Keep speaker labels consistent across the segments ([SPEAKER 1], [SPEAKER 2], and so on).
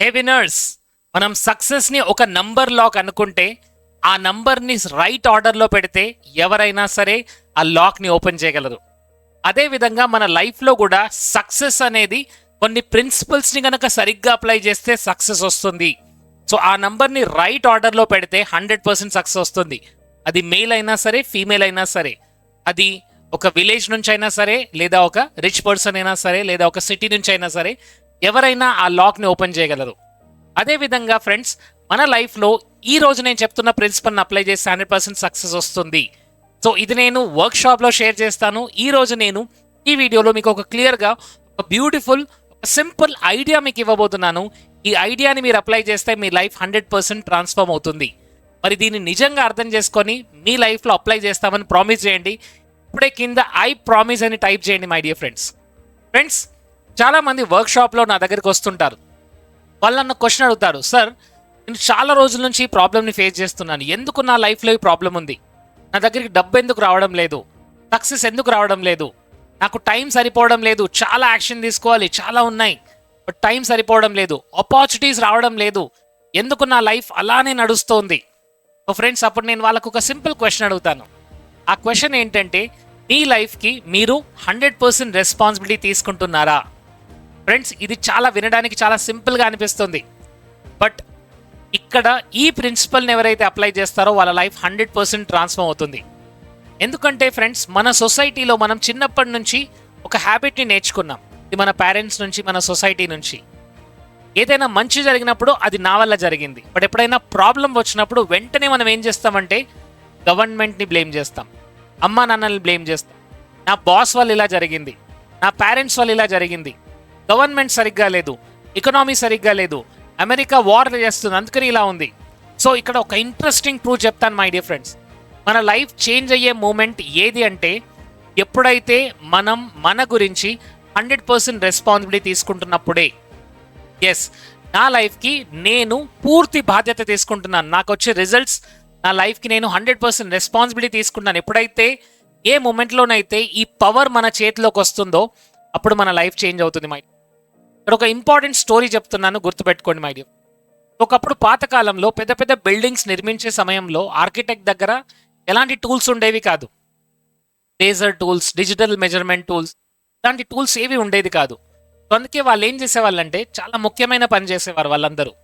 [SPEAKER 1] హే winners, మనం సక్సెస్ని ఒక నంబర్ లాక్ అనుకుంటే ఆ నంబర్ని రైట్ ఆర్డర్లో పెడితే ఎవరైనా సరే ఆ లాక్ని ఓపెన్ చేయగలరు. అదేవిధంగా మన లైఫ్లో కూడా సక్సెస్ అనేది కొన్ని ప్రిన్సిపల్స్ని కనుక సరిగ్గా అప్లై చేస్తే సక్సెస్ వస్తుంది. సో ఆ నంబర్ని రైట్ ఆర్డర్లో పెడితే 100% సక్సెస్ వస్తుంది. అది మేల్ అయినా సరే, ఫీమేల్ అయినా సరే, అది ఒక విలేజ్ నుంచి అయినా సరే, లేదా ఒక రిచ్ పర్సన్ అయినా సరే, లేదా ఒక సిటీ నుంచి అయినా సరే, ఎవరైనా ఆ లాక్ని ఓపెన్ చేయగలరు. అదేవిధంగా ఫ్రెండ్స్, మన లైఫ్లో ఈ రోజు నేను చెప్తున్న ప్రిన్సిపల్ని అప్లై చేస్తే 100% సక్సెస్ వస్తుంది. సో ఇది నేను వర్క్షాప్లో షేర్ చేస్తాను. ఈ రోజు నేను ఈ వీడియోలో మీకు ఒక క్లియర్గా, ఒక బ్యూటిఫుల్, ఒక సింపుల్ ఐడియా మీకు ఇవ్వబోతున్నాను. ఈ ఐడియాని మీరు అప్లై చేస్తే మీ లైఫ్ 100% ట్రాన్స్ఫార్మ్ అవుతుంది. మరి దీన్ని నిజంగా అర్థం చేసుకొని మీ లైఫ్లో అప్లై చేస్తామని ప్రామిస్ చేయండి. ఇప్పుడే కింద ఐ ప్రామిస్ అని టైప్ చేయండి మై డియర్ ఫ్రెండ్స్. ఫ్రెండ్స్, చాలామంది వర్క్షాప్లో నా దగ్గరికి వస్తుంటారు. వాళ్ళు నన్ను క్వశ్చన్ అడుగుతారు, సార్ నేను చాలా రోజుల నుంచి ఈ ప్రాబ్లమ్ని ఫేస్ చేస్తున్నాను, ఎందుకు నా లైఫ్లో ఈ ప్రాబ్లం ఉంది, నా దగ్గరికి డబ్బు ఎందుకు రావడం లేదు, సక్సెస్ ఎందుకు రావడం లేదు, నాకు టైం సరిపోవడం లేదు, చాలా యాక్షన్ తీసుకోవాలి, చాలా ఉన్నాయి, బట్ టైం సరిపోవడం లేదు, ఆపర్చునిటీస్ రావడం లేదు, ఎందుకు నా లైఫ్ అలానే నడుస్తోంది. సో ఫ్రెండ్స్, అప్పుడు నేను వాళ్ళకు ఒక సింపుల్ క్వశ్చన్ అడుగుతాను. ఆ క్వశ్చన్ ఏంటంటే, మీ లైఫ్కి మీరు 100% రెస్పాన్సిబిలిటీ తీసుకుంటున్నారా? ఫ్రెండ్స్, ఇది చాలా వినడానికి చాలా సింపుల్గా అనిపిస్తుంది, బట్ ఇక్కడ ఈ ప్రిన్సిపల్ని ఎవరైతే అప్లై చేస్తారో వాళ్ళ లైఫ్ 100% ట్రాన్స్ఫార్మ్ అవుతుంది. ఎందుకంటే ఫ్రెండ్స్, మన సొసైటీలో మనం చిన్నప్పటి నుంచి ఒక హ్యాబిట్ని నేర్చుకున్నాం. ఇది మన పేరెంట్స్ నుంచి, మన సొసైటీ నుంచి. ఏదైనా మంచి జరిగినప్పుడు అది నా వల్ల జరిగింది, బట్ ఎప్పుడైనా ప్రాబ్లం వచ్చినప్పుడు వెంటనే మనం ఏం చేస్తామంటే గవర్నమెంట్ని బ్లేమ్ చేస్తాం, అమ్మా నాన్నల్ని బ్లేమ్ చేస్తాం. నా బాస్ వల్ల ఇలా జరిగింది, నా పేరెంట్స్ వల్ల ఇలా జరిగింది, గవర్నమెంట్ సరిగ్గా లేదు, ఎకనామీ సరిగ్గా లేదు, అమెరికా వార్ చేస్తుంది అందుకని ఇలా ఉంది. సో ఇక్కడ ఒక ఇంట్రెస్టింగ్ ట్రూత్ చెప్తాను మై డియర్ ఫ్రెండ్స్. మన లైఫ్ చేంజ్ అయ్యే మూమెంట్ ఏది అంటే, ఎప్పుడైతే మనం మన గురించి 100% రెస్పాన్సిబిలిటీ తీసుకుంటున్నప్పుడే. ఎస్, నా లైఫ్కి నేను పూర్తి బాధ్యత తీసుకుంటున్నాను, నాకు వచ్చే రిజల్ట్స్, నా లైఫ్కి నేను 100% రెస్పాన్సిబిలిటీ తీసుకుంటున్నాను. ఎప్పుడైతే ఏ మూమెంట్లోనైతే ఈ పవర్ మన చేతిలోకి వస్తుందో అప్పుడు మన లైఫ్ చేంజ్ అవుతుంది మై. ఇక్కడ ఒక ఇంపార్టెంట్ స్టోరీ చెప్తున్నాను, గుర్తుపెట్టుకోండి మై డియర్. ఒకప్పుడు పాతకాలంలో పెద్ద పెద్ద బిల్డింగ్స్ నిర్మించే సమయంలో ఆర్కిటెక్ట్ దగ్గర ఎలాంటి టూల్స్ ఉండేవి కాదు. Laser tools, digital measurement tools, ఇలాంటి టూల్స్ ఏవి ఉండేది కాదు. సో అందుకే వాళ్ళు ఏం చేసేవాళ్ళంటే చాలా ముఖ్యమైన పని చేసేవారు వాళ్ళందరూ.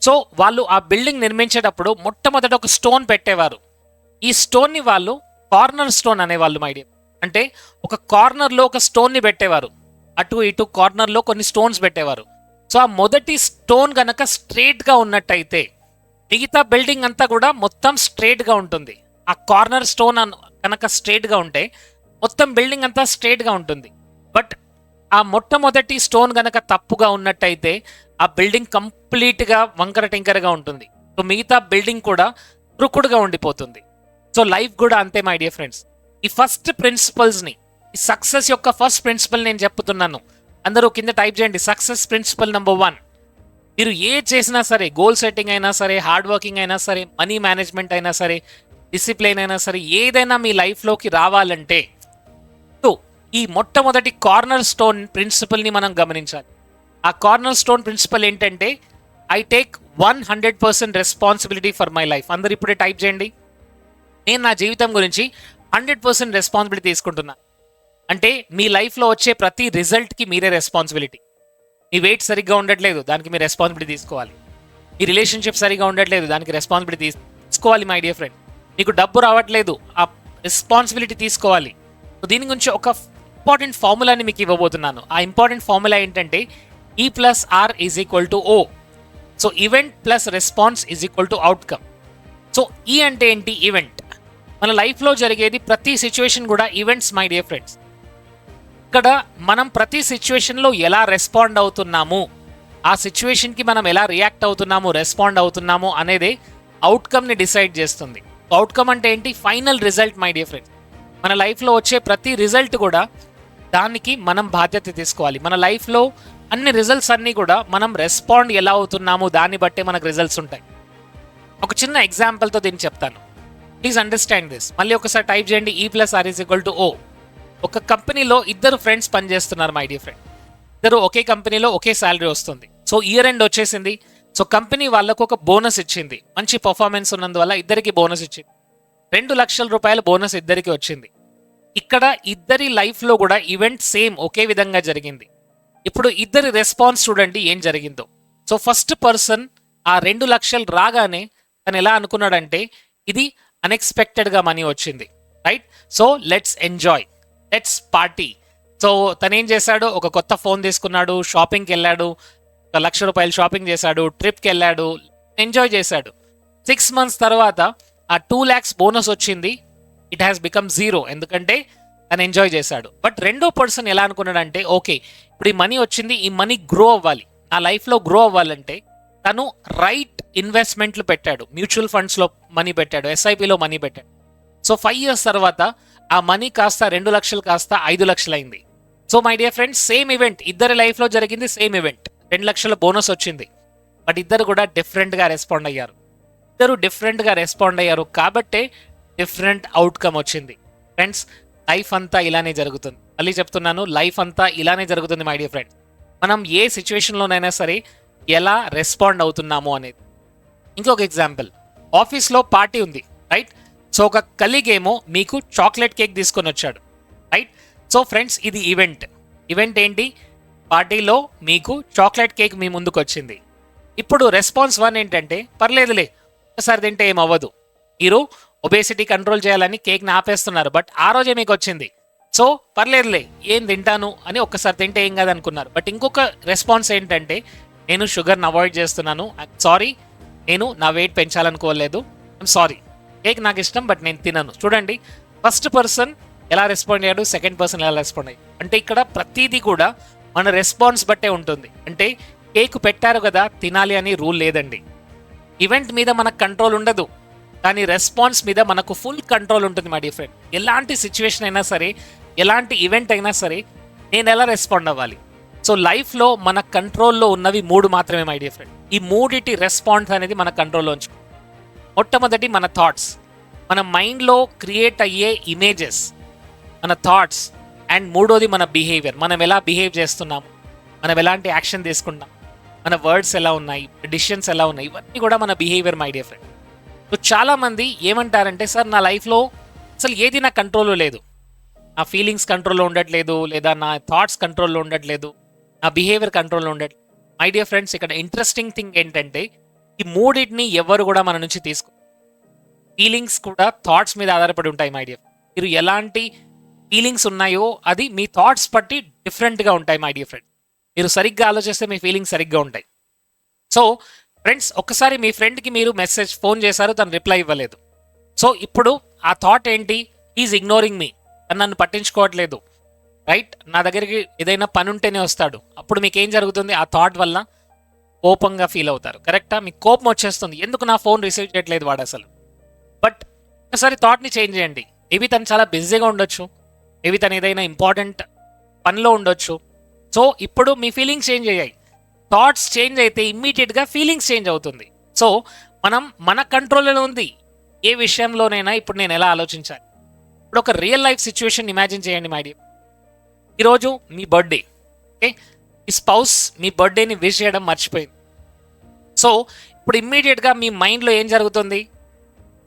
[SPEAKER 1] సో వాళ్ళు ఆ బిల్డింగ్ నిర్మించేటప్పుడు మొట్టమొదట ఒక స్టోన్ పెట్టేవారు. ఈ స్టోన్ని వాళ్ళు కార్నర్ స్టోన్ అనేవాళ్ళు మై డియర్. అంటే ఒక కార్నర్లో ఒక స్టోన్ని పెట్టేవారు, అటు ఇటు కార్నర్లో కొన్ని స్టోన్స్ పెట్టేవారు. సో ఆ మొదటి స్టోన్ గనక స్ట్రేట్గా ఉన్నట్టయితే మిగతా బిల్డింగ్ అంతా కూడా మొత్తం స్ట్రేట్గా ఉంటుంది. ఆ కార్నర్ స్టోన్ కనుక స్ట్రేట్గా ఉంటే మొత్తం బిల్డింగ్ అంతా స్ట్రేట్గా ఉంటుంది. బట్ ఆ మొట్టమొదటి స్టోన్ గనక తప్పుగా ఉన్నట్టయితే ఆ బిల్డింగ్ కంప్లీట్గా వంకర టింకరగా ఉంటుంది. సో మిగతా బిల్డింగ్ కూడా క్రుకుడుగా ఉండిపోతుంది. సో లైఫ్ కూడా అంతే మై డియర్ ఫ్రెండ్స్. ఈ ఫస్ట్ ప్రిన్సిపల్స్ని, ఈ సక్సెస్ యొక్క ఫస్ట్ ప్రిన్సిపల్ నేను చెప్తున్నాను. అందరూ కింద టైప్ చేయండి, సక్సెస్ ప్రిన్సిపల్ నెంబర్ 1. మీరు ఏ చేసినా సరే, గోల్ సెట్టింగ్ అయినా సరే, హార్డ్ వర్కింగ్ అయినా సరే, మనీ మేనేజ్మెంట్ అయినా సరే, డిసిప్లిన్ అయినా సరే, ఏదైనా మీ లైఫ్లోకి రావాలంటే ఈ మొట్టమొదటి కార్నర్ స్టోన్ ప్రిన్సిపల్ని మనం గమనించాలి. ఆ కార్నర్ స్టోన్ ప్రిన్సిపల్ ఏంటంటే, I take 100% responsibility for my life. అందరు ఇప్పుడే టైప్ చేయండి, నేను నా జీవితం గురించి 100% రెస్పాన్సిబిలిటీ తీసుకుంటున్నాను. అంటే మీ లైఫ్లో వచ్చే ప్రతి రిజల్ట్కి మీరే రెస్పాన్సిబిలిటీ. మీ వెయిట్ సరిగ్గా ఉండట్లేదు, దానికి మీరు రెస్పాన్సిబిలిటీ తీసుకోవాలి. మీ రిలేషన్షిప్ సరిగ్గా ఉండట్లేదు, దానికి రెస్పాన్సిబిలిటీ తీసుకోవాలి మై డియర్ ఫ్రెండ్. మీకు డబ్బు రావట్లేదు, ఆ రెస్పాన్సిబిలిటీ తీసుకోవాలి. సో దీని గురించి ఒక ఇంపార్టెంట్ ఫార్ములాని మీకు ఇవ్వబోతున్నాను. ఆ ఇంపార్టెంట్ ఫార్ములా ఏంటంటే E+R = O. So event plus response = outcome. So ఈ అంటే ఏంటి? ఈవెంట్. మన లైఫ్లో జరిగేది ప్రతి సిచ్యువేషన్ కూడా ఈవెంట్స్ మై డియర్ ఫ్రెండ్స్. ఇక్కడ మనం ప్రతి సిచ్యువేషన్లో ఎలా రెస్పాండ్ అవుతున్నాము, ఆ సిచ్యువేషన్కి మనం ఎలా రియాక్ట్ అవుతున్నాము, రెస్పాండ్ అవుతున్నాము అనేది అవుట్కమ్ని డిసైడ్ చేస్తుంది. అవుట్కమ్ అంటే ఏంటి? Final result my dear friends. మన లైఫ్లో వచ్చే ప్రతి రిజల్ట్ కూడా దానికి మనం బాధ్యత తీసుకోవాలి. మన లైఫ్లో అన్ని రిజల్ట్స్ అన్నీ కూడా మనం రెస్పాండ్ ఎలా అవుతున్నాము దాన్ని బట్టే మనకు రిజల్ట్స్ ఉంటాయి. ఒక చిన్న ఎగ్జాంపుల్తో దీన్ని చెప్తాను, ప్లీజ్ అండర్స్టాండ్ దిస్. మళ్ళీ ఒకసారి టైప్ చేయండి, E+R = O. ఒక కంపెనీలో ఇద్దరు ఫ్రెండ్స్ పనిచేస్తున్నారు మై డియర్ ఫ్రెండ్. ఇద్దరు ఒకే కంపెనీలో ఒకే శాలరీ వస్తుంది. సో ఇయర్ ఎండ్ వచ్చేసింది. సో కంపెనీ వాళ్ళకు ఒక బోనస్ ఇచ్చింది, మంచి పర్ఫార్మెన్స్ ఉన్నందువల్ల ఇద్దరికి బోనస్ ఇచ్చింది. 2,00,000 రూపాయల బోనస్ ఇద్దరికి వచ్చింది. ఇక్కడ ఇద్దరి లైఫ్లో కూడా ఈవెంట్ సేమ్ ఒకే విధంగా జరిగింది. ఇప్పుడు ఇద్దరి రెస్పాన్స్ చూడండి ఏం జరిగిందో. సో ఫస్ట్ పర్సన్ ఆ 2,00,000 రాగానే తను ఎలా అనుకున్నాడంటే ఇది అన్ఎక్స్పెక్టెడ్గా మనీ వచ్చింది, right? So let's enjoy, let's party. So తను ఏం చేశాడు, ఒక కొత్త ఫోన్ తీసుకున్నాడు, షాపింగ్కి వెళ్ళాడు, 1,00,000 రూపాయలు షాపింగ్ చేశాడు, ట్రిప్కి వెళ్ళాడు, ఎంజాయ్ చేశాడు. 6 months తర్వాత ఆ 2 lakhs బోనస్ వచ్చింది. ఇట్ హ్యాస్ బికమ్ 0 ఎందుకంటే తను ఎంజాయ్ చేశాడు. బట్ రెండో పర్సన్ ఎలా అనుకున్నాడంటే ఓకే ఇప్పుడు ఈ మనీ వచ్చింది, ఈ మనీ గ్రో అవ్వాలి, నా లైఫ్లో గ్రో అవ్వాలంటే తను రైట్ ఇన్వెస్ట్మెంట్లు పెట్టాడు, మ్యూచువల్ ఫండ్స్లో మనీ పెట్టాడు, ఎస్ఐపిలో మనీ పెట్టాడు. సో 5 years తర్వాత ఆ మనీ కాస్త 2,00,000 కాస్త 5,00,000 అయింది. So my dear friends, same event ఇద్దరి లైఫ్లో జరిగింది, సేమ్ ఈవెంట్, 2,00,000 బోనస్ వచ్చింది. బట్ ఇద్దరు కూడా డిఫరెంట్గా రెస్పాండ్ అయ్యారు. ఇద్దరు డిఫరెంట్గా రెస్పాండ్ అయ్యారు కాబట్టే డిఫరెంట్ అవుట్కమ్ వచ్చింది. ఫ్రెండ్స్, లైఫ్ అంతా ఇలానే జరుగుతుంది. మళ్ళీ చెప్తున్నాను, లైఫ్ అంతా ఇలానే జరుగుతుంది మై డియర్ ఫ్రెండ్స్. మనం ఏ సిచ్యువేషన్లోనైనా సరే ఎలా రెస్పాండ్ అవుతున్నాము అనేది. ఇంకొక ఎగ్జాంపుల్, ఆఫీస్లో పార్టీ ఉంది, రైట్? సో ఒక కలీగ్ ఏమో మీకు చాక్లెట్ కేక్ తీసుకొని వచ్చాడు, రైట్? సో ఫ్రెండ్స్, ఇది ఈవెంట్ ఏంటి? పార్టీలో మీకు చాక్లెట్ కేక్ మీ ముందుకు వచ్చింది. ఇప్పుడు రెస్పాన్స్ 1 ఏంటంటే పర్లేదులే ఒకసారి తింటే ఏం అవ్వదు, మీరు ఒబేసిటీ కంట్రోల్ చేయాలని కేక్ని ఆపేస్తున్నారు, బట్ ఆ రోజే మీకు వచ్చింది, సో పర్లేదులే ఏం తింటాను అని ఒక్కసారి తింటే ఏం కాదనుకున్నారు. బట్ ఇంకొక రెస్పాన్స్ ఏంటంటే నేను షుగర్ని అవాయిడ్ చేస్తున్నాను, సారీ నేను నా వెయిట్ పెంచాలనుకోలేదు, ఐమ్ సారీ, కేక్ నాకు ఇష్టం బట్ నేను తినను. చూడండి, ఫస్ట్ పర్సన్ ఎలా రెస్పాండ్ అయ్యాడు, సెకండ్ పర్సన్ ఎలా రెస్పాండ్ అయ్యాడు. అంటే ఇక్కడ ప్రతిదీ కూడా మన రెస్పాన్స్ బట్టే ఉంటుంది. అంటే కేక్ పెట్టారు కదా తినాలి అని రూల్ లేదండి. ఈవెంట్ మీద మనకు కంట్రోల్ ఉండదు, కానీ రెస్పాన్స్ మీద మనకు ఫుల్ కంట్రోల్ ఉంటుంది మై డియర్ ఫ్రెండ్. ఎలాంటి సిచ్యువేషన్ అయినా సరే, ఎలాంటి ఈవెంట్ అయినా సరే నేను ఎలా రెస్పాండ్ అవ్వాలి. సో లైఫ్లో మన కంట్రోల్లో ఉన్నవి 3 మాత్రమే మై డియర్ ఫ్రెండ్. ఈ 3టి రెస్పాన్స్ అనేది మన కంట్రోల్లో ఉంచుకో. మొట్టమొదటి మన థాట్స్, మన మైండ్లో క్రియేట్ అయ్యే ఇమేజెస్, మన థాట్స్. అండ్ మూడోది మన బిహేవియర్, మనం ఎలా బిహేవ్ చేస్తున్నాము, మనం ఎలాంటి యాక్షన్ తీసుకుంటాం, మన వర్డ్స్ ఎలా ఉన్నాయి, డిసిషన్స్ ఎలా ఉన్నాయి, ఇవన్నీ కూడా మన behaviour my dear friend. So చాలామంది ఏమంటారంటే సార్ నా లైఫ్లో అసలు ఏది నా కంట్రోల్లో లేదు, నా ఫీలింగ్స్ కంట్రోల్లో ఉండట్లేదు, లేదా నా థాట్స్ కంట్రోల్లో ఉండట్లేదు, నా బిహేవియర్ కంట్రోల్లో ఉండట్లేదు. మై డియర్ ఫ్రెండ్స్, ఇక్కడ ఇంట్రెస్టింగ్ థింగ్ ఏంటంటే ఈ 3టిని ఎవరు కూడా మన నుంచి తీసుకో. ఫీలింగ్స్ కూడా థాట్స్ మీద ఆధారపడి ఉంటాయి మై డియర్. మీరు ఎలాంటి ఫీలింగ్స్ ఉన్నాయో అది మీ థాట్స్ బట్టి డిఫరెంట్గా ఉంటాయి మై డియర్ ఫ్రెండ్. మీరు సరిగ్గా ఆలోచిస్తే మీ ఫీలింగ్స్ సరిగ్గా ఉంటాయి. సో ఫ్రెండ్స్, ఒక్కసారి మీ ఫ్రెండ్కి మీరు ఫోన్ చేశారు, తను రిప్లై ఇవ్వలేదు. సో ఇప్పుడు ఆ థాట్ ఏంటి? ఈజ్ ఇగ్నోరింగ్ మీ, తను నన్ను పట్టించుకోవట్లేదు, రైట్? నా దగ్గరికి ఏదైనా పని ఉంటేనే వస్తాడు. అప్పుడు మీకు ఏం జరుగుతుంది? ఆ థాట్ వల్ల కోపంగా ఫీల్ అవుతారు, కరెక్టా? మీకు కోపం వచ్చేస్తుంది, ఎందుకు నా ఫోన్ రిసీవ్ చేయట్లేదు వాడు అసలు. బట్ ఒకసారి థాట్ని చేంజ్ చేయండి. మేబీ తను చాలా బిజీగా ఉండొచ్చు, మేబీ తను ఏదైనా ఇంపార్టెంట్ పనిలో ఉండొచ్చు. సో ఇప్పుడు మీ ఫీలింగ్స్ చేంజ్ అయ్యాయి. థాట్స్ చేంజ్ అయితే ఇమ్మీడియట్గా ఫీలింగ్స్ చేంజ్ అవుతుంది. సో మన కంట్రోల్లో ఉంది ఏ విషయంలోనైనా. ఇప్పుడు నేను ఎలా ఆలోచించాలి? ఇప్పుడు ఒక రియల్ లైఫ్ సిచ్యువేషన్ ఇమాజిన్ చేయండి మై డియర్. ఈరోజు మీ బర్త్డే, ఓకే? మీ స్పౌస్ మీ బర్త్డేని విష్ చేయడం మర్చిపోయింది. సో ఇప్పుడు ఇమ్మీడియట్గా మీ మైండ్లో ఏం జరుగుతుంది?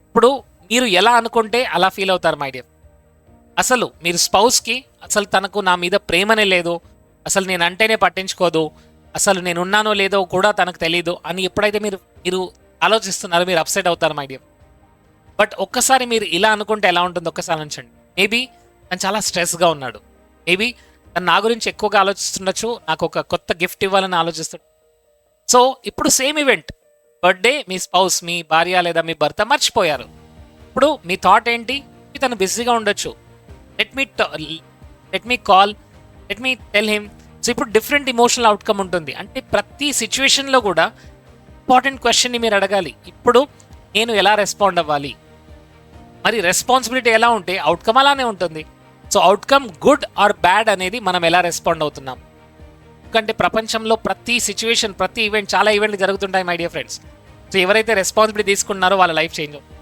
[SPEAKER 1] ఇప్పుడు మీరు ఎలా అనుకుంటే అలా ఫీల్ అవుతారు మై డియర్. అసలు మీరు స్పౌస్కి అసలు తనకు నా మీద ప్రేమనే లేదు, అసలు నేను అంటేనే పట్టించుకోదు, అసలు నేను ఉన్నానో లేదో కూడా తనకు తెలీదు అని ఎప్పుడైతే మీరు ఆలోచిస్తున్నారో మీరు అప్సెట్ అవుతారు మై డియర్. బట్ ఒక్కసారి మీరు ఇలా అనుకుంటే ఎలా ఉంటుంది? ఒక్కసారి ఉంచండి. మేబీ తను చాలా స్ట్రెస్గా ఉన్నాడు, మేబీ తను నా గురించి ఎక్కువగా ఆలోచిస్తుండొచ్చు, నాకు ఒక కొత్త గిఫ్ట్ ఇవ్వాలని ఆలోచిస్తాడు. సో ఇప్పుడు సేమ్ ఈవెంట్, బర్త్డే, మీ స్పౌస్, మీ భార్య లేదా మీ భర్త మర్చిపోయారు. ఇప్పుడు మీ థాట్ ఏంటి? తను బిజీగా ఉండొచ్చు, let me call, let me tell him. So ఇప్పుడు డిఫరెంట్ ఇమోషనల్ అవుట్కమ్ ఉంటుంది. అంటే ప్రతి సిచ్యువేషన్లో కూడా ఇంపార్టెంట్ క్వశ్చన్ని మీరు అడగాలి, ఇప్పుడు నేను ఎలా రెస్పాండ్ అవ్వాలి? మరి రెస్పాన్సిబిలిటీ ఎలా ఉంటే అవుట్కమ్ అలానే ఉంటుంది. So outcome good or bad అనేది మనం ఎలా రెస్పాండ్ అవుతున్నాం. ఎందుకంటే ప్రపంచంలో ప్రతి సిచ్యువేషన్, ప్రతి ఈవెంట్, చాలా ఈవెంట్లు జరుగుతుంటాయి మై డియర్ ఫ్రెండ్స్. సో ఎవరైతే రెస్పాన్సిబిలిటీ తీసుకున్నారో వాళ్ళ లైఫ్ చేంజ్ అవుతుంది.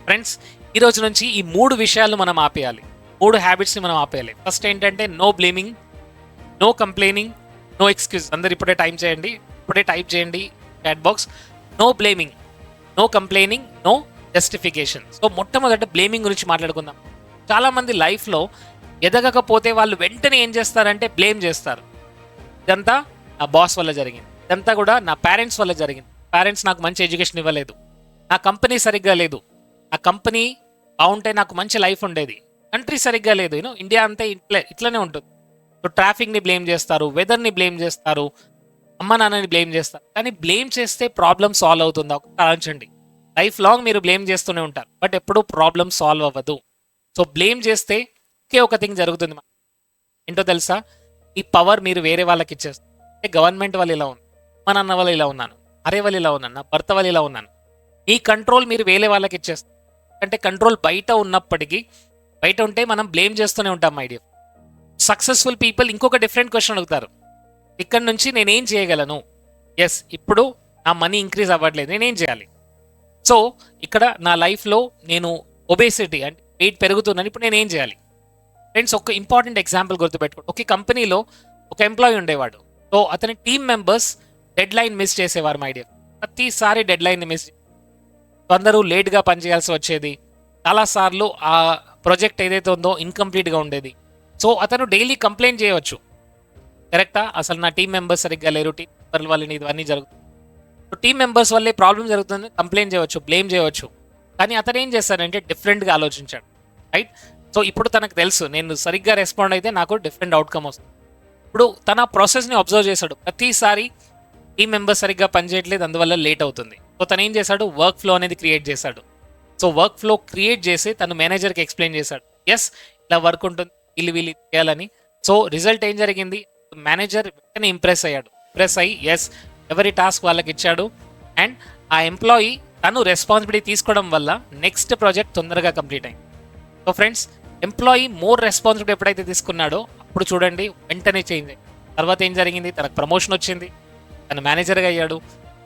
[SPEAKER 1] ఫ్రెండ్స్, ఈరోజు నుంచి ఈ 3 విషయాలు మనం ఆపేయాలి, 3 హ్యాబిట్స్ని మనం ఆపేయాలి. ఫస్ట్ ఏంటంటే no blaming, no complaining no excuse. అందరు ఇప్పుడే టైప్ చేయండి chat box. No blaming, no complaining, no justification. So మొట్టమొదట బ్లేమింగ్ గురించి మాట్లాడుకుందాం. చాలామంది లైఫ్లో ఎదగకపోతే వాళ్ళు వెంటనే ఏం చేస్తారంటే బ్లేమ్ చేస్తారు. ఇదంతా నా బాస్ వల్ల జరిగింది, ఇదంతా కూడా నా పేరెంట్స్ వల్ల జరిగింది, పేరెంట్స్ నాకు మంచి ఎడ్యుకేషన్ ఇవ్వలేదు, నా కంపెనీ సరిగ్గా లేదు, నా కంపెనీ బాగుంటే నాకు మంచి లైఫ్ ఉండేది, కంట్రీ సరిగ్గా లేదు, ఇండియా అంతా ఇట్లనే ఉంటుంది. సో ట్రాఫిక్ని బ్లేమ్ చేస్తారు, వెదర్ని బ్లేమ్ చేస్తారు, అమ్మ నాన్నని బ్లేమ్ చేస్తారు. కానీ బ్లేమ్ చేస్తే ప్రాబ్లమ్ సాల్వ్ అవుతుందా? ఆలోచించండి. లైఫ్ లాంగ్ మీరు బ్లేమ్ చేస్తూనే ఉంటారు, బట్ ఎప్పుడూ ప్రాబ్లమ్ సాల్వ్ అవ్వదు. సో బ్లేమ్ చేస్తే ఒకే ఒక థింగ్ జరుగుతుంది. ఏంటో తెలుసా? ఈ పవర్ మీరు వేరే వాళ్ళకి ఇచ్చేస్తారు. అంటే గవర్నమెంట్ వాళ్ళు ఇలా ఉంది, మా నాన్న వాళ్ళు ఇలా ఉన్నాను, అరే వాళ్ళు ఇలా ఉన్నాను, నా భర్త వాళ్ళు ఇలా ఉన్నాను. ఈ కంట్రోల్ మీరు వేరే వాళ్ళకి ఇచ్చేస్తారు. అంటే కంట్రోల్ బయట ఉన్నప్పటికీ, బయట ఉంటే మనం బ్లేమ్ చేస్తూనే ఉంటాం. మై డియర్ సక్సెస్ఫుల్ పీపుల్ ఇంకొక డిఫరెంట్ క్వశ్చన్ అడుగుతారు. ఇక్కడ నుంచి నేనేం చేయగలను? ఎస్, ఇప్పుడు నా మనీ ఇంక్రీజ్ అవ్వట్లేదు, నేనేం చేయాలి? సో ఇక్కడ నా లైఫ్లో నేను ఒబేసిటీ అంటే వెయిట్ పెరుగుతున్నాను, ఇప్పుడు నేనేం చేయాలి? ఫ్రెండ్స్, ఒక ఇంపార్టెంట్ ఎగ్జాంపుల్ గుర్తుపెట్టుకోండి. ఒక కంపెనీలో ఒక ఎంప్లాయీ ఉండేవాడు. సో అతని team members dead line miss చేసేవారు. మై డియర్, ప్రతిసారి డెడ్ లైన్ మిస్, అందరూ లేట్గా పనిచేయాల్సి వచ్చేది. చాలాసార్లు ఆ ప్రాజెక్ట్ ఏదైతే ఉందో ఇన్కంప్లీట్గా ఉండేది. సో అతను డైలీ కంప్లైంట్ చేయవచ్చు, కరెక్టా? అసలు నా టీం మెంబర్స్ సరిగ్గా లేరు, టీం మెంబర్ల వల్ల ఇవన్నీ జరుగుతుంది, టీం మెంబర్స్ వల్లే ప్రాబ్లం జరుగుతుంది, కంప్లైంట్ చేయవచ్చు, బ్లేమ్ చేయవచ్చు. కానీ అతను ఏం చేస్తాడంటే డిఫరెంట్గా ఆలోచించాడు, రైట్? సో ఇప్పుడు తనకు తెలుసు, నేను సరిగ్గా రెస్పాండ్ అయితే నాకు డిఫరెంట్ అవుట్కమ్ వస్తుంది. ఇప్పుడు తన ప్రాసెస్ని అబ్జర్వ్ చేశాడు. ప్రతిసారి టీం మెంబర్స్ సరిగ్గా పనిచేయట్లేదు, అందువల్ల లేట్ అవుతుంది. సో తను ఏం చేశాడు? వర్క్ ఫ్లో అనేది క్రియేట్ చేశాడు. సో వర్క్ ఫ్లో క్రియేట్ చేసి తను మేనేజర్కి ఎక్స్ప్లెయిన్ చేశాడు, ఎస్ ఇలా వర్క్ ఉంటుంది, వీళ్ళు చేయాలని. సో రిజల్ట్ ఏం జరిగింది? మేనేజర్ వెంటనే ఇంప్రెస్ అయ్యి ఎస్ ఎవరి టాస్క్ వాళ్ళకి ఇచ్చాడు. అండ్ ఆ ఎంప్లాయీ తను రెస్పాన్సిబిలిటీ తీసుకోవడం వల్ల నెక్స్ట్ ప్రాజెక్ట్ తొందరగా కంప్లీట్ అయింది. So friends, employee more responsibility ఎప్పుడైతే తీసుకున్నాడో అప్పుడు చూడండి వెంటనే చేంజ్ అయింది. తర్వాత ఏం జరిగింది? తనకు ప్రమోషన్ వచ్చింది, తను మేనేజర్గా అయ్యాడు.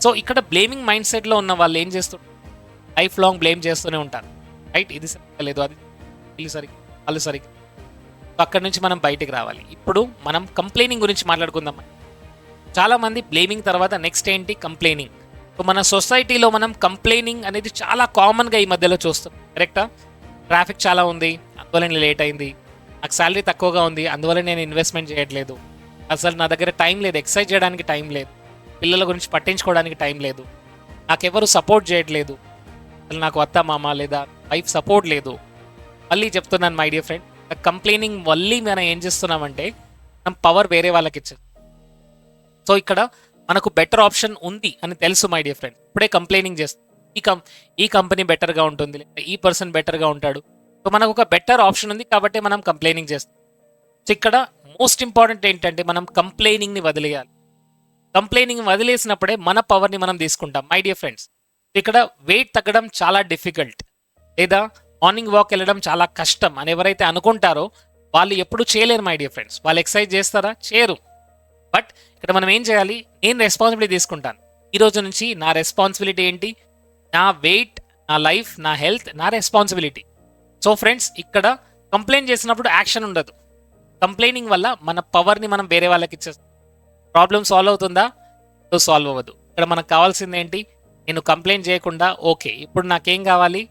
[SPEAKER 1] సో ఇక్కడ బ్లేమింగ్ మైండ్ సెట్లో ఉన్న వాళ్ళు ఏం చేస్తుంటారు? లైఫ్ లాంగ్ బ్లేమ్ చేస్తూనే ఉంటారు, రైట్? ఇది సరిగ్గా లేదు, అది వీళ్ళు సరిగ్గా, వాళ్ళు సరిగ్గా. సో అక్కడి నుంచి మనం బయటికి రావాలి. ఇప్పుడు మనం కంప్లైనింగ్ గురించి మాట్లాడుకుందాం. చాలామంది బ్లేమింగ్ తర్వాత నెక్స్ట్ ఏంటి? కంప్లైనింగ్. సో మన సొసైటీలో మనం కంప్లైనింగ్ అనేది చాలా కామన్గా ఈ మధ్యలో చూస్తాం, కరెక్టా? ట్రాఫిక్ చాలా ఉంది, అందువల్ల నేను లేట్ అయింది, నాకు శాలరీ తక్కువగా ఉంది, అందువల్ల నేను ఇన్వెస్ట్మెంట్ చేయట్లేదు, అసలు నా దగ్గర టైం లేదు, ఎక్సర్సైజ్ చేయడానికి టైం లేదు, పిల్లల గురించి పట్టించుకోవడానికి టైం లేదు, నాకెవరు సపోర్ట్ చేయట్లేదు, అసలు నాకు అత్త మామ లేదా వైఫ్ సపోర్ట్ లేదు. మళ్ళీ చెప్తున్నాను మై డియర్ ఫ్రెండ్, కంప్లైనింగ్ మళ్ళీ మనం ఏం చేస్తున్నామంటే మనం పవర్ వేరే వాళ్ళకి ఇచ్చాం. సో ఇక్కడ మనకు బెటర్ ఆప్షన్ ఉంది అని తెలుసు మై డియర్ ఫ్రెండ్, ఇప్పుడే కంప్లైనింగ్ చేస్తాం. ఈ కంపెనీ బెటర్గా ఉంటుంది, లేదా ఈ పర్సన్ బెటర్గా ఉంటాడు. సో మనకు ఒక బెటర్ ఆప్షన్ ఉంది కాబట్టి మనం కంప్లైనింగ్ చేస్తాం. సో ఇక్కడ మోస్ట్ ఇంపార్టెంట్ ఏంటంటే మనం కంప్లైనింగ్ని వదిలేయాలి. కంప్లైనింగ్ వదిలేసినప్పుడే మన పవర్ని మనం తీసుకుంటాం మై డియర్ ఫ్రెండ్స్. ఇక్కడ వెయిట్ తగ్గడం చాలా డిఫికల్ట్, లేదా మార్నింగ్ వాక్ వెళ్ళడం చాలా కష్టం అని ఎవరైతే అనుకుంటారో వాళ్ళు ఎప్పుడు చేయలేరు మై డియర్ ఫ్రెండ్స్. వాళ్ళు ఎక్సర్సైజ్ చేస్తారా? చేయరు. బట్ ఇక్కడ మనం ఏం చేయాలి? నేను రెస్పాన్సిబిలిటీ తీసుకుంటాను. ఈ రోజు నుంచి నా రెస్పాన్సిబిలిటీ ఏంటి? నా వెయిట్, నా లైఫ్, నా హెల్త్ నా రెస్పాన్సిబిలిటీ. సో ఫ్రెండ్స్, ఇక్కడ కంప్లైంట్ చేసినప్పుడు యాక్షన్ ఉండదు. కంప్లైనింగ్ వల్ల మన పవర్ని మనం వేరే వాళ్ళకి ఇచ్చేస్తాం. ప్రాబ్లం సాల్వ్ అవుతుందా? సాల్వ్ అవ్వదు. ఇక్కడ మనకు కావాల్సింది ఏంటి? నేను కంప్లైంట్ చేయకుండా ఓకే ఇప్పుడు నాకేం కావాలి?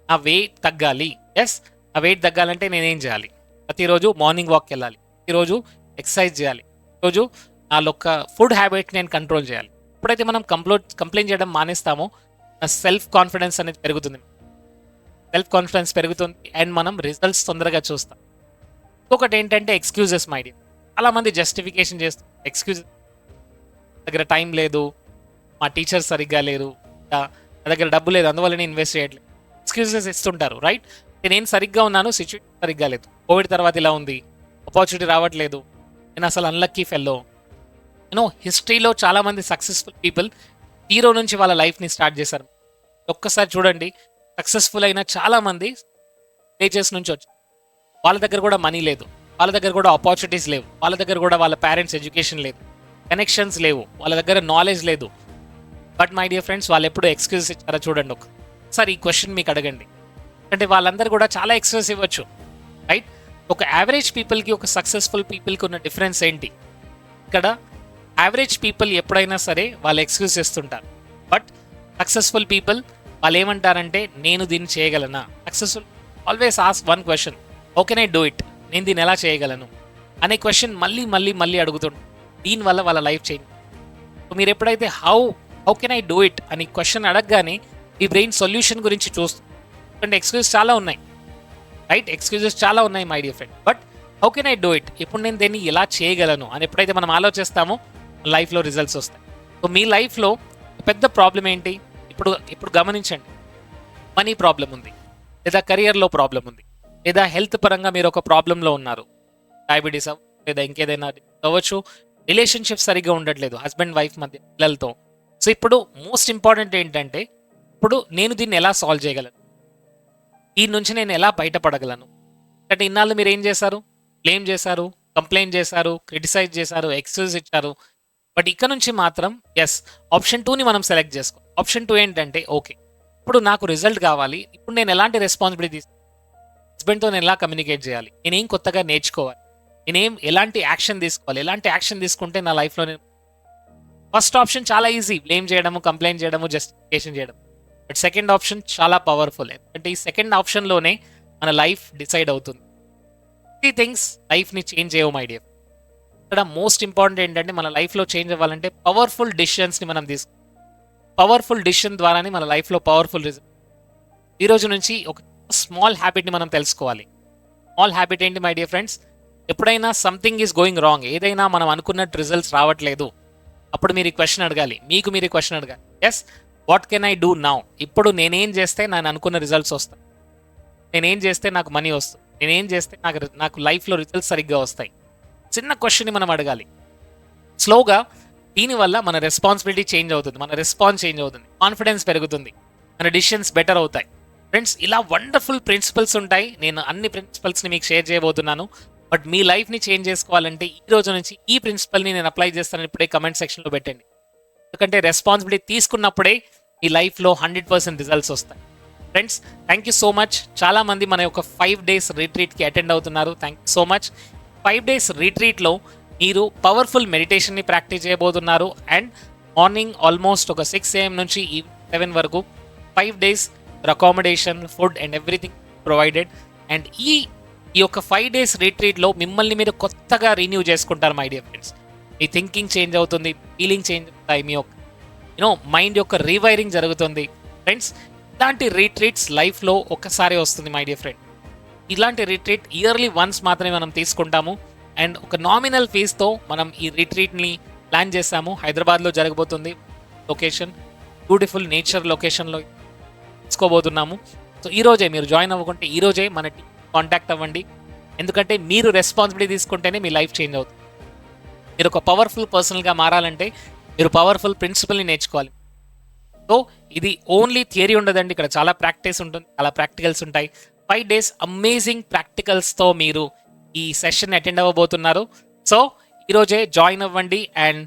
[SPEAKER 1] నా వెయిట్ తగ్గాలి. ఎస్, ఆ వెయిట్ తగ్గాలంటే నేనేం చేయాలి? ప్రతిరోజు మార్నింగ్ వాక్కి వెళ్ళాలి, ప్రతిరోజు ఎక్సర్సైజ్ చేయాలి, ప్రతిరోజు నా యొక్క ఫుడ్ హ్యాబిట్ నేను కంట్రోల్ చేయాలి. ఎప్పుడైతే మనం కంప్లైంట్ చేయడం మానేస్తామో నా సెల్ఫ్ కాన్ఫిడెన్స్ అనేది పెరుగుతుంది. సెల్ఫ్ కాన్ఫిడెన్స్ పెరుగుతుంది అండ్ మనం రిజల్ట్స్ తొందరగా చూస్తాం. ఇంకొకటి ఏంటంటే ఎక్స్క్యూజెస్ మై డియర్. చాలామంది జస్టిఫికేషన్ చేస్తారు, ఎక్స్క్యూజెస్, దగ్గర టైం లేదు, మా టీచర్స్ సరిగ్గా లేరు, నా దగ్గర డబ్బు లేదు, అందువల్ల నేను ఇన్వెస్ట్ చేయట్లేదు, ఎక్స్క్యూజెస్ ఇస్తుంటారు, రైట్? నేను సరిగ్గా ఉన్నాను, సిచ్యువేషన్ సరిగ్గా లేదు, కోవిడ్ తర్వాత ఇలా ఉంది, ఆపర్చునిటీ రావట్లేదు, నేను అసలు అన్లక్కీ ఫెల్లో. హిస్టరీలో చాలామంది సక్సెస్ఫుల్ పీపుల్ జీరో నుంచి వాళ్ళ లైఫ్ని స్టార్ట్ చేశారు. ఒక్కసారి చూడండి, సక్సెస్ఫుల్ అయిన చాలామంది స్టేజెస్ నుంచి వచ్చారు. వాళ్ళ దగ్గర కూడా మనీ లేదు, వాళ్ళ దగ్గర కూడా ఆపర్చునిటీస్ లేవు, వాళ్ళ దగ్గర కూడా వాళ్ళ పేరెంట్స్ ఎడ్యుకేషన్ లేదు, కనెక్షన్స్ లేవు, వాళ్ళ దగ్గర నాలెడ్జ్ లేదు. బట్ మై డియర్ ఫ్రెండ్స్, వాళ్ళు ఎప్పుడు ఎక్స్క్యూజెస్ ఇచ్చారో చూడండి. ఒకసారి ఈ క్వశ్చన్ మీకు అడగండి. అంటే వాళ్ళందరూ కూడా చాలా ఎక్స్క్యూజెస్ ఇవ్వచ్చు, రైట్? ఒక యావరేజ్ పీపుల్కి ఒక సక్సెస్ఫుల్ పీపుల్కి ఉన్న డిఫరెన్స్ ఏంటి? ఇక్కడ యావరేజ్ పీపుల్ ఎప్పుడైనా సరే వాళ్ళు ఎక్స్క్యూజ్ చేస్తుంటారు. బట్ సక్సెస్ఫుల్ పీపుల్ వాళ్ళు ఏమంటారంటే నేను దీన్ని చేయగలనా. Successful always ask one question, how can I do it, నేను దీన్ని ఎలా చేయగలను అనే క్వశ్చన్ మళ్ళీ మళ్ళీ మళ్ళీ అడుగుతుంటారు. దీనివల్ల వాళ్ళ లైఫ్ చేంజ్. మీరు ఎప్పుడైతే how can I do it అని క్వశ్చన్ అడగగానే ఈ బ్రెయిన్ సొల్యూషన్ గురించి చూస్తుంది. ఎందుకంటే ఎక్స్క్యూజ్ చాలా ఉన్నాయి, రైట్? ఎక్స్క్యూజెస్ చాలా ఉన్నాయి my dear friend. But how can I do it, ఇప్పుడు నేను దీన్ని ఎలా చేయగలను అని ఎప్పుడైతే మనం ఆలోచిస్తామో లైఫ్లో రిజల్ట్స్ వస్తాయి. సో మీ లైఫ్లో పెద్ద ప్రాబ్లం ఏంటి? ఇప్పుడు గమనించండి. మనీ ప్రాబ్లం ఉంది, లేదా కెరియర్లో ప్రాబ్లం ఉంది, లేదా హెల్త్ పరంగా మీరు ఒక ప్రాబ్లంలో ఉన్నారు, డయాబెటీస్ లేదా ఇంకేదైనా అవ్వచ్చు, రిలేషన్షిప్ సరిగ్గా ఉండట్లేదు హస్బెండ్ వైఫ్ మధ్య, పిల్లలతో. సో ఇప్పుడు మోస్ట్ ఇంపార్టెంట్ ఏంటంటే ఇప్పుడు నేను దీన్ని ఎలా సాల్వ్ చేయగలను, ఈ నుంచి నేను ఎలా బయటపడగలను. అంటే ఇన్నాళ్ళు మీరు ఏం చేశారు? బ్లేమ్ చేశారు, కంప్లైంట్ చేశారు, క్రిటిసైజ్ చేశారు, ఎక్స్క్యూజ్ ఇచ్చారు. బట్ ఇక్కడ నుంచి మాత్రం ఎస్, ఆప్షన్ 2ని మనం సెలెక్ట్ చేసుకో. ఆప్షన్ 2 ఏంటంటే ఓకే, ఇప్పుడు నాకు రిజల్ట్ కావాలి, ఇప్పుడు నేను ఎలాంటి రెస్పాన్సిబిలిటీ హస్బెండ్తో నేను ఎలా కమ్యూనికేట్ చేయాలి, నేనేం కొత్తగా నేర్చుకోవాలి, ఎలాంటి యాక్షన్ తీసుకోవాలి, ఎలాంటి యాక్షన్ తీసుకుంటే నా లైఫ్లో నేను. ఫస్ట్ ఆప్షన్ చాలా ఈజీ, బ్లేమ్ చేయడము, కంప్లైంట్ చేయడము, జస్టిఫికేషన్ చేయడం. బట్ సెకండ్ ఆప్షన్ చాలా పవర్ఫుల్. ఎందుకంటే ఈ సెకండ్ ఆప్షన్లోనే మన లైఫ్ డిసైడ్ అవుతుంది. ఈ థింగ్స్ లైఫ్ని చేంజ్ చేయవు మై డియర్. ఇక్కడ మోస్ట్ ఇంపార్టెంట్ ఏంటంటే మన లైఫ్లో చేంజ్ అవ్వాలంటే పవర్ఫుల్ డిసిషన్స్ని మనం తీసుకోవాలి. పవర్ఫుల్ డిసిషన్ ద్వారానే మన లైఫ్లో పవర్ఫుల్ రిజల్ట్. ఈరోజు నుంచి ఒక స్మాల్ హ్యాబిట్ని మనం తెలుసుకోవాలి. స్మాల్ హ్యాబిట్ ఏంటి మై డియర్ ఫ్రెండ్స్? ఎప్పుడైనా సంథింగ్ ఈజ్ గోయింగ్ రాంగ్, ఏదైనా మనం అనుకున్నట్టు రిజల్ట్స్ రావట్లేదు, అప్పుడు మీరు ఈ క్వశ్చన్ అడగాలి, మీరు ఈ క్వశ్చన్ అడగాలి. Yes, what can I do now? ఇప్పుడు నేనేం చేస్తే నేను అనుకున్న రిజల్ట్స్ వస్తాయి, నేనేం చేస్తే నాకు మనీ వస్తుంది, నేనేం చేస్తే నాకు లైఫ్లో రిజల్ట్స్ సరిగ్గా వస్తాయి. చిన్న క్వశ్చన్ని మనం అడగాలి. స్లోగా దీనివల్ల మన రెస్పాన్సిబిలిటీ చేంజ్ అవుతుంది, మన రెస్పాన్స్ చేంజ్ అవుతుంది, కాన్ఫిడెన్స్ పెరుగుతుంది, మన డిసిషన్స్ బెటర్ అవుతాయి. ఫ్రెండ్స్, ఇలా వండర్ఫుల్ ప్రిన్సిపల్స్ ఉంటాయి. నేను అన్ని ప్రిన్సిపల్స్ని మీకు షేర్ చేయబోతున్నాను. బట్ మీ లైఫ్ని చేంజ్ చేసుకోవాలంటే ఈ రోజు నుంచి ఈ ప్రిన్సిపల్ని నేను అప్లై చేస్తానని ఇప్పుడే కమెంట్ సెక్షన్లో పెట్టండి. ఎందుకంటే రెస్పాన్సిబిలిటీ తీసుకున్నప్పుడే ఈ లైఫ్లో 100% రిజల్ట్స్ వస్తాయి. Friends, thank you so much. చాలామంది మన యొక్క 5 days రిట్రీట్కి అటెండ్ అవుతున్నారు. Thank you so much. 5 days రిట్రీట్లో మీరు పవర్ఫుల్ మెడిటేషన్ని ప్రాక్టీస్ చేయబోతున్నారు. అండ్ మార్నింగ్ ఆల్మోస్ట్ ఒక 6 AM నుంచి 7 వరకు 5 days accommodation, food and everything provided. And ఈ యొక్క 5 days రిట్రీట్లో మిమ్మల్ని మీరు కొత్తగా రిన్యూ చేసుకుంటారు my dear friends. Me thinking change అవుతుంది, ఫీలింగ్ చేంజ్ అవుతాయి, మీ యొక్క మైండ్ యొక్క రీవైరింగ్ జరుగుతుంది. ఫ్రెండ్స్, ఇలాంటి రిట్రీట్స్ లైఫ్లో ఒక్కసారి వస్తుంది మై డియర్ ఫ్రెండ్. ఇలాంటి రిట్రీట్ ఇయర్లీ వన్స్ మాత్రమే మనం తీసుకుంటాము. అండ్ ఒక నామినల్ ఫీజ్తో మనం ఈ రిట్రీట్ని ప్లాన్ చేసాము. హైదరాబాద్లో జరగబోతుంది. లొకేషన్ బ్యూటిఫుల్ నేచర్ లొకేషన్లో తీసుకోబోతున్నాము. సో ఈరోజే మీరు జాయిన్ అవ్వకుంటే ఈరోజే మన టీం కాంటాక్ట్ అవ్వండి. ఎందుకంటే మీరు రెస్పాన్సిబిలిటీ తీసుకుంటేనే మీ లైఫ్ చేంజ్ అవుతుంది. మీరు ఒక పవర్ఫుల్ పర్సన్గా మారాలంటే మీరు పవర్ఫుల్ ప్రిన్సిపల్ని నేర్చుకోవాలి. సో ఇది ఓన్లీ థియరీ ఉండదండి, ఇక్కడ చాలా ప్రాక్టీస్ ఉంటుంది, చాలా ప్రాక్టికల్స్ ఉంటాయి. 5 days అమేజింగ్ ప్రాక్టికల్స్తో మీరు ఈ సెషన్ అటెండ్ అవ్వబోతున్నారు. సో ఈరోజే జాయిన్ అవ్వండి. అండ్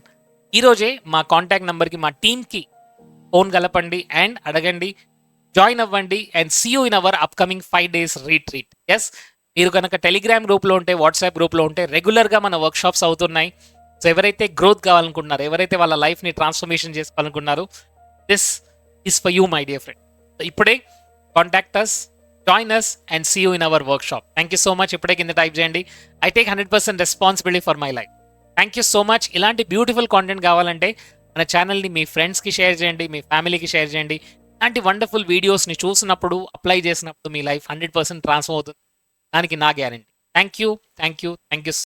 [SPEAKER 1] ఈరోజే మా కాంటాక్ట్ నెంబర్కి, మా టీమ్కి ఫోన్ కలపండి అండ్ అడగండి, జాయిన్ అవ్వండి. And see you in our upcoming 5 days retreat. Yes, మీరు కనుక టెలిగ్రామ్ గ్రూప్లో ఉంటే, వాట్సాప్ గ్రూప్లో ఉంటే రెగ్యులర్గా మన వర్క్షాప్స్ అవుతున్నాయి. సో ఎవరైతే గ్రోత్ కావాలనుకుంటున్నారో, ఎవరైతే వాళ్ళ లైఫ్ని ట్రాన్స్ఫర్మేషన్ చేసుకోవాలనుకున్నారో, this is for you my dear friend. ఇప్పుడే contact us, join us and see you in our workshop. Thank you so much. ఇప్పుడే కింద టైప్ చేయండి, I take 100% responsibility for my life. Thank you so much. ఇలాంటి beautiful content కావాలంటే మన ఛానల్ని మీ ఫ్రెండ్స్కి share చేయండి, మీ ఫ్యామిలీకి షేర్ చేయండి. ఇలాంటి వండర్ఫుల్ వీడియోస్ని చూసినప్పుడు, అప్లై చేసినప్పుడు మీ లైఫ్ 100% ట్రాన్స్ఫర్ అవుతుంది. దానికి నా గ్యారంటీ. Thank you.